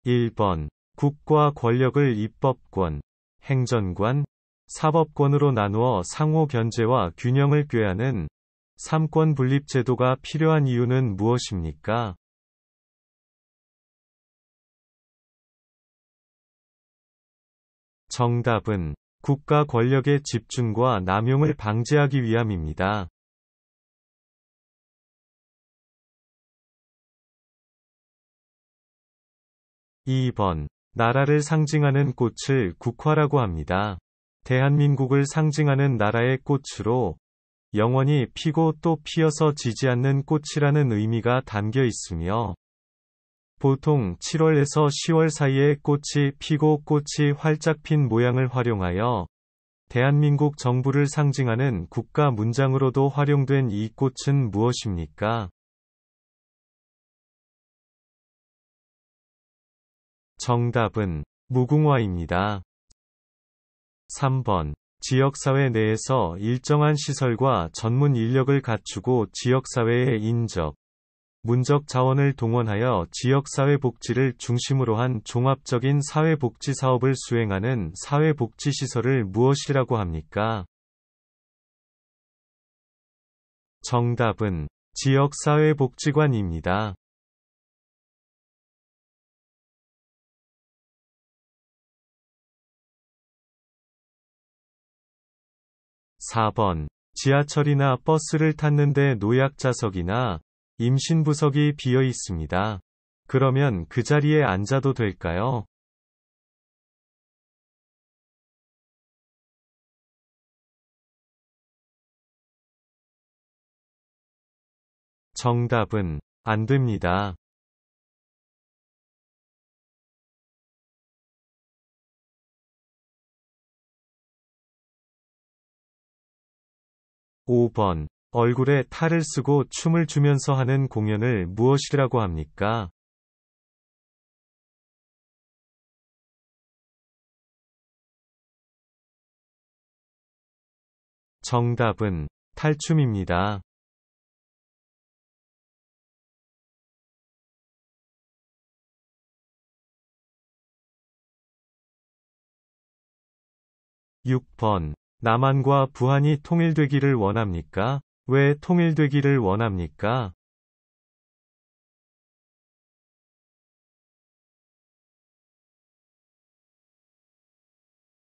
1번. 국가 권력을 입법권, 행정관, 사법권으로 나누어 상호 견제와 균형을 꾀하는 삼권 분립 제도가 필요한 이유는 무엇입니까? 정답은 국가 권력의 집중과 남용을 방지하기 위함입니다. 2번. 나라를 상징하는 꽃을 국화라고 합니다. 대한민국을 상징하는 나라의 꽃으로 영원히 피고 또 피어서 지지 않는 꽃이라는 의미가 담겨 있으며, 보통 7월에서 10월 사이에 꽃이 피고 꽃이 활짝 핀 모양을 활용하여 대한민국 정부를 상징하는 국가 문장으로도 활용된 이 꽃은 무엇입니까? 정답은 무궁화입니다. 3번. 지역사회 내에서 일정한 시설과 전문 인력을 갖추고 지역사회의 인적, 문적 자원을 동원하여 지역사회 복지를 중심으로 한 종합적인 사회복지 사업을 수행하는 사회복지시설을 무엇이라고 합니까? 정답은 지역사회복지관입니다. 4번. 지하철이나 버스를 탔는데 노약자석이나 임신부석이 비어 있습니다. 그러면 그 자리에 앉아도 될까요? 정답은 안 됩니다. 5번. 얼굴에 탈을 쓰고 춤을 추면서 하는 공연을 무엇이라고 합니까? 정답은 탈춤입니다. 6번. 남한과 부한이 통일되기를 원합니까? 왜 통일되기를 원합니까?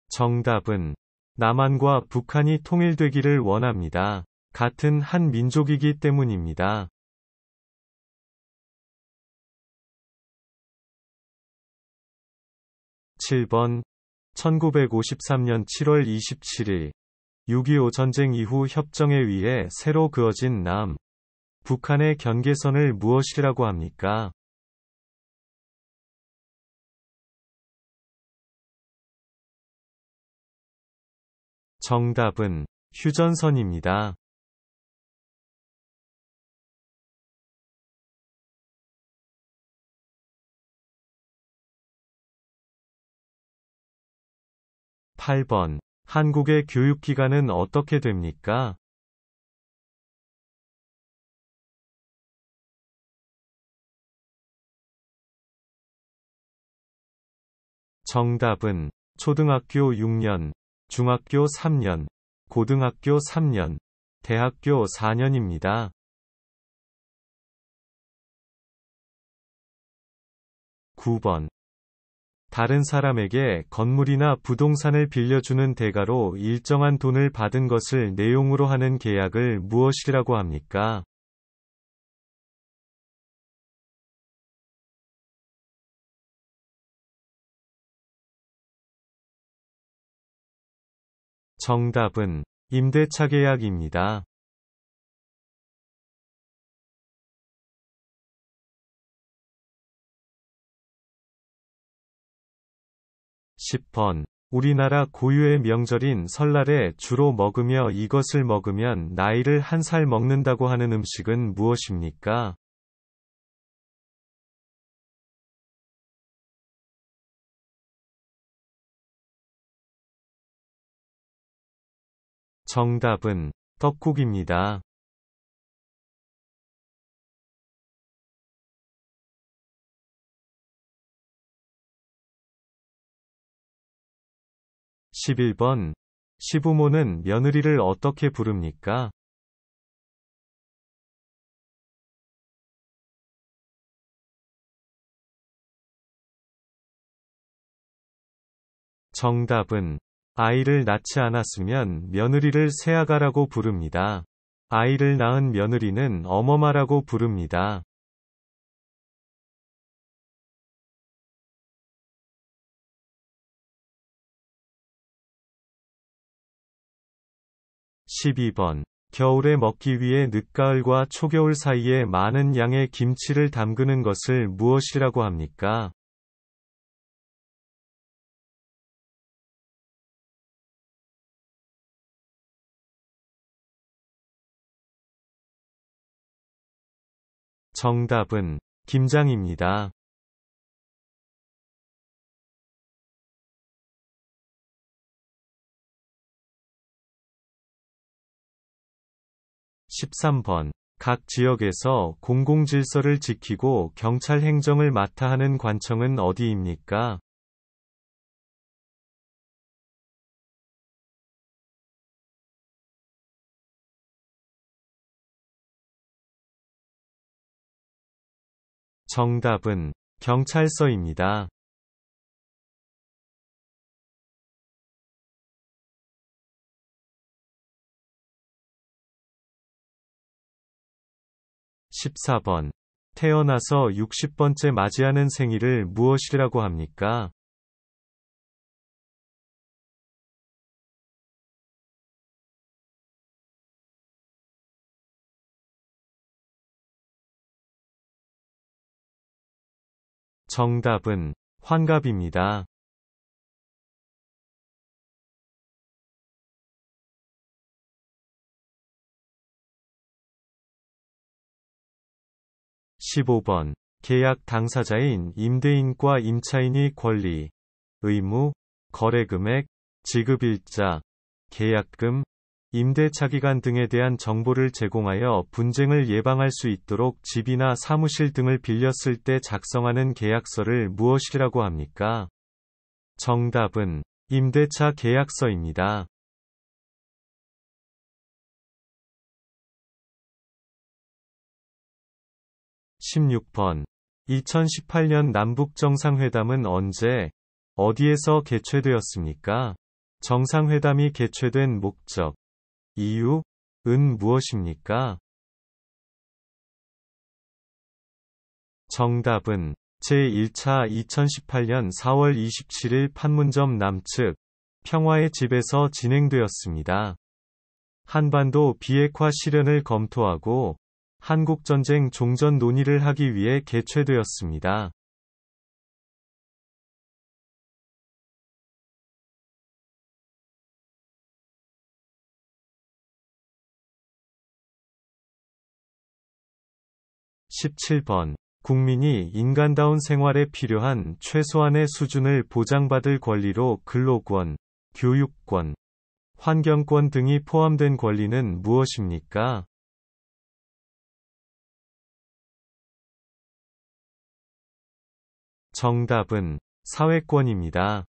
정답은 남한과 북한이 통일되기를 원합니다. 같은 한 민족이기 때문입니다. 7번. 1953년 7월 27일 6.25 전쟁 이후 협정에 의해 새로 그어진 남, 북한의 경계선을 무엇이라고 합니까? 정답은 휴전선입니다. 8번. 한국의 교육기관은 어떻게 됩니까? 정답은 초등학교 6년, 중학교 3년, 고등학교 3년, 대학교 4년입니다. 9번. 다른 사람에게 건물이나 부동산을 빌려주는 대가로 일정한 돈을 받은 것을 내용으로 하는 계약을 무엇이라고 합니까? 정답은 임대차 계약입니다. 10번. 우리나라 고유의 명절인 설날에 주로 먹으며 이것을 먹으면 나이를 한 살 먹는다고 하는 음식은 무엇입니까? 정답은 떡국입니다. 11번. 시부모는 며느리를 어떻게 부릅니까? 정답은 아이를 낳지 않았으면 며느리를 새아가라고 부릅니다. 아이를 낳은 며느리는 어머마라고 부릅니다. 12번. 겨울에 먹기 위해 늦가을과 초겨울 사이에 많은 양의 김치를 담그는 것을 무엇이라고 합니까? 정답은 김장입니다. 13번. 각 지역에서 공공질서를 지키고 경찰 행정을 맡아 하는 관청은 어디입니까? 정답은 경찰서입니다. 14번. 태어나서 60번째 맞이하는 생일을 무엇이라고 합니까? 정답은 환갑입니다. 15번. 계약 당사자인 임대인과 임차인이 권리, 의무, 거래금액, 지급일자, 계약금, 임대차기간 등에 대한 정보를 제공하여 분쟁을 예방할 수 있도록 집이나 사무실 등을 빌렸을 때 작성하는 계약서를 무엇이라고 합니까? 정답은 임대차 계약서입니다. 16번. 2018년 남북정상회담은 언제, 어디에서 개최되었습니까? 정상회담이 개최된 목적, 이유, 은 무엇입니까? 정답은 제1차 2018년 4월 27일 판문점 남측 평화의 집에서 진행되었습니다. 한반도 비핵화 실현을 검토하고 한국전쟁 종전 논의를 하기 위해 개최되었습니다. 17번. 국민이 인간다운 생활에 필요한 최소한의 수준을 보장받을 권리로 근로권, 교육권, 환경권 등이 포함된 권리는 무엇입니까? 정답은 사회권입니다.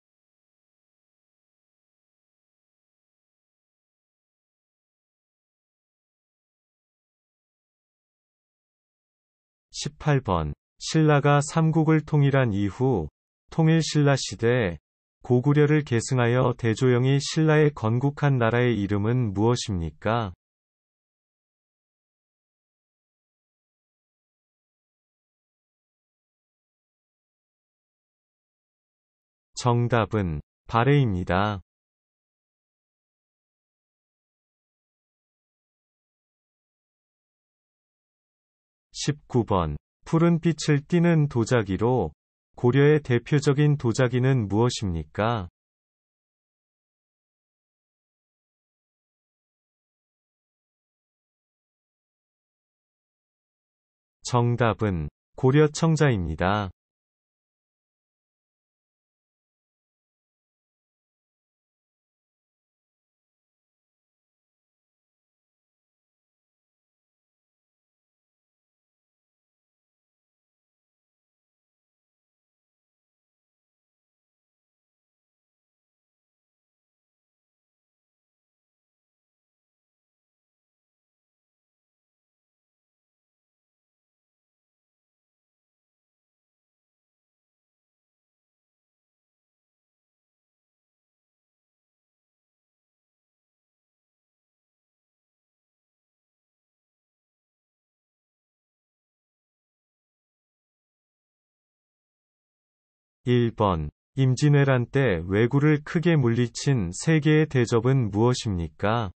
18번. 신라가 삼국을 통일한 이후 통일신라 시대 고구려를 계승하여 대조영이 신라에 건국한 나라의 이름은 무엇입니까? 정답은 발해입니다. 19번. 푸른 빛을 띠는 도자기로 고려의 대표적인 도자기는 무엇입니까? 정답은 고려청자입니다. 1번. 임진왜란 때 왜구를 크게 물리친 세계의 대접은 무엇입니까?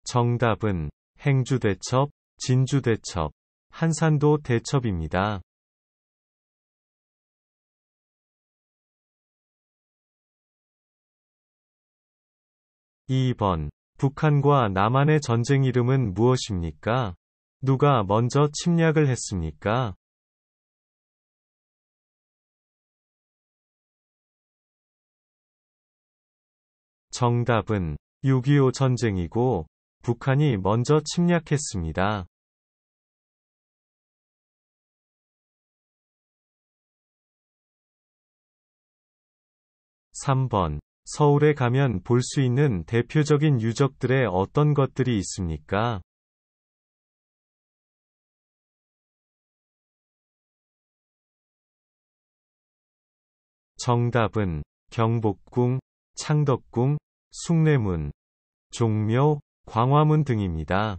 정답은 행주대첩, 진주대첩, 한산도 대첩입니다. 2번. 북한과 남한의 전쟁 이름은 무엇입니까? 누가 먼저 침략을 했습니까? 정답은 6.25 전쟁이고, 북한이 먼저 침략했습니다. 3번. 서울에 가면 볼 수 있는 대표적인 유적들의 어떤 것들이 있습니까? 정답은 경복궁, 창덕궁, 숭례문, 종묘, 광화문 등입니다.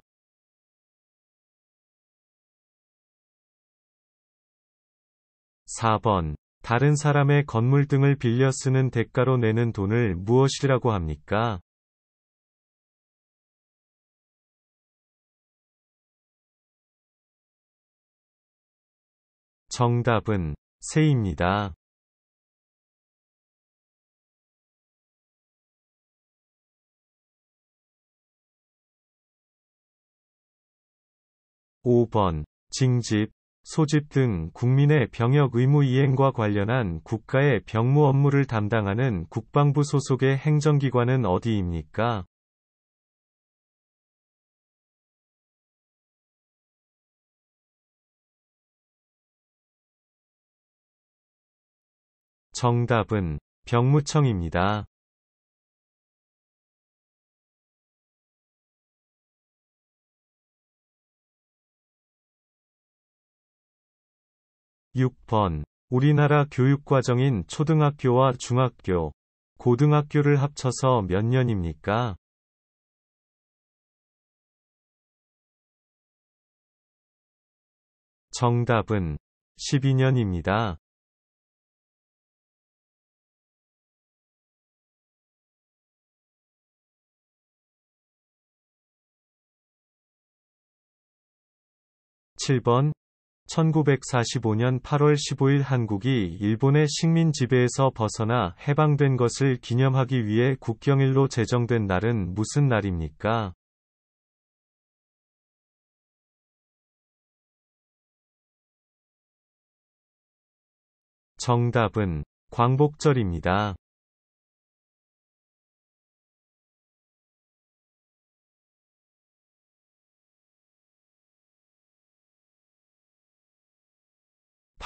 4번. 다른 사람의 건물 등을 빌려 쓰는 대가로 내는 돈을 무엇이라고 합니까? 정답은 세입니다. 5번. 징집, 소집 등 국민의 병역 의무 이행과 관련한 국가의 병무 업무를 담당하는 국방부 소속의 행정기관은 어디입니까? 정답은 병무청입니다. 6번. 우리나라 교육과정인 초등학교와 중학교, 고등학교를 합쳐서 몇 년입니까? 정답은 12년입니다. 7번. 1945년 8월 15일 한국이 일본의 식민 지배에서 벗어나 해방된 것을 기념하기 위해 국경일로 제정된 날은 무슨 날입니까? 정답은 광복절입니다.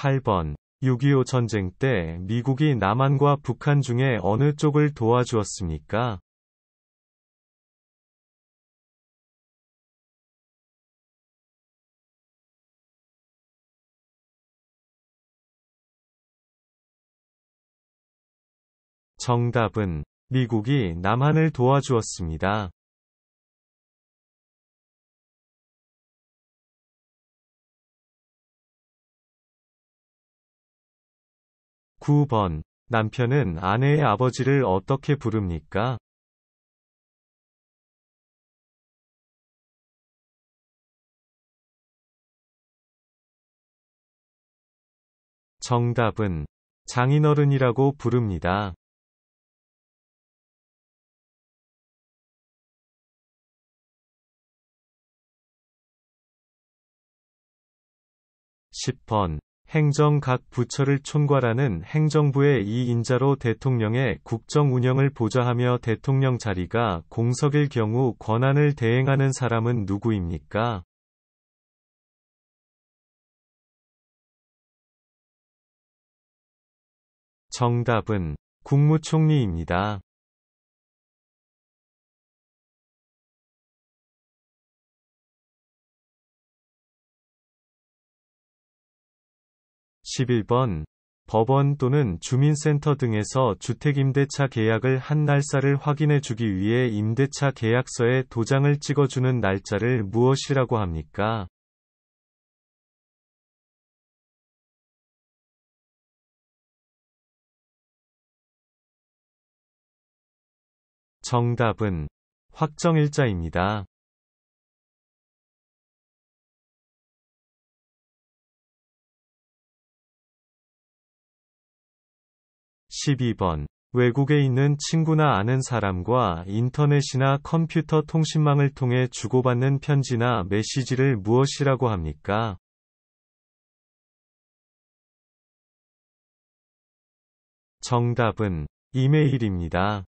8번. 6.25 전쟁 때 미국이 남한과 북한 중에 어느 쪽을 도와주었습니까? 정답은 미국이 남한을 도와주었습니다. 9번. 남편은 아내의 아버지를 어떻게 부릅니까? 정답은 장인어른이라고 부릅니다. 10번. 행정 각 부처를 총괄하는 행정부의 이 인자로 대통령의 국정 운영을 보좌하며 대통령 자리가 공석일 경우 권한을 대행하는 사람은 누구입니까? 정답은 국무총리입니다. 11번. 법원 또는 주민센터 등에서 주택임대차 계약을 한 날짜를 확인해 주기 위해 임대차 계약서에 도장을 찍어주는 날짜를 무엇이라고 합니까? 정답은 확정일자입니다. 12번. 외국에 있는 친구나 아는 사람과 인터넷이나 컴퓨터 통신망을 통해 주고받는 편지나 메시지를 무엇이라고 합니까? 정답은 이메일입니다.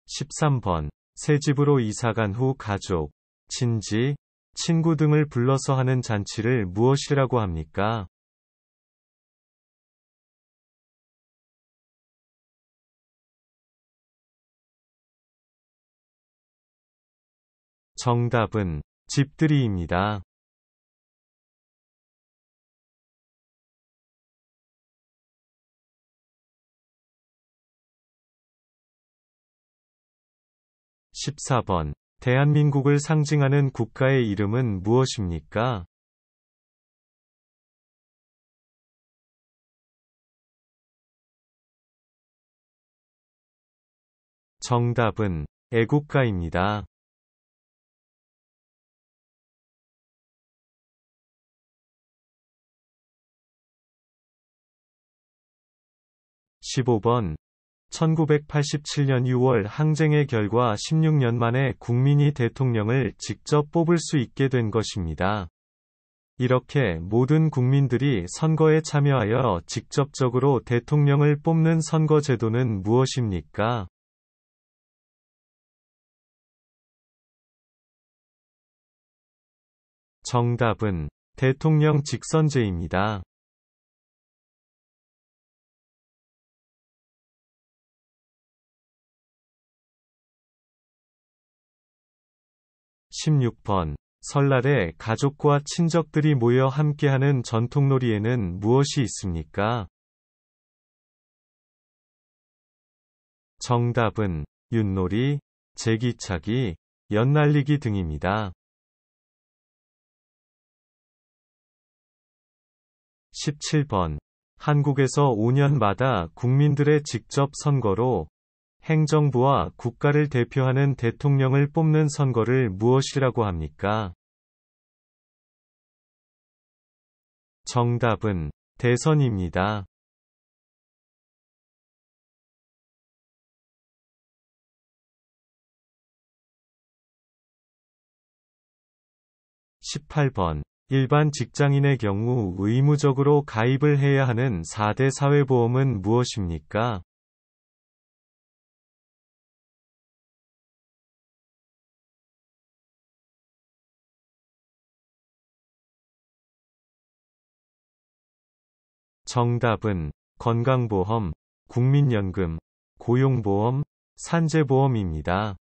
13번. 새 집으로 이사간 후 가족, 친지, 친구 등을 불러서 하는 잔치를 무엇이라고 합니까? 정답은 집들이입니다. 14번. 대한민국을 상징하는 국가의 이름은 무엇입니까? 정답은 애국가입니다. 15번. 1987년 6월 항쟁의 결과 16년 만에 국민이 대통령을 직접 뽑을 수 있게 된 것입니다. 이렇게 모든 국민들이 선거에 참여하여 직접적으로 대통령을 뽑는 선거제도는 무엇입니까? 정답은 대통령 직선제입니다. 16번. 설날에 가족과 친척들이 모여 함께하는 전통놀이에는 무엇이 있습니까? 정답은 윷놀이, 제기차기, 연날리기 등입니다. 17번. 한국에서 5년마다 국민들의 직접 선거로 행정부와 국가를 대표하는 대통령을 뽑는 선거를 무엇이라고 합니까? 정답은 대선입니다. 18번. 일반 직장인의 경우 의무적으로 가입을 해야 하는 4대 사회보험은 무엇입니까? 정답은 건강보험, 국민연금, 고용보험, 산재보험입니다.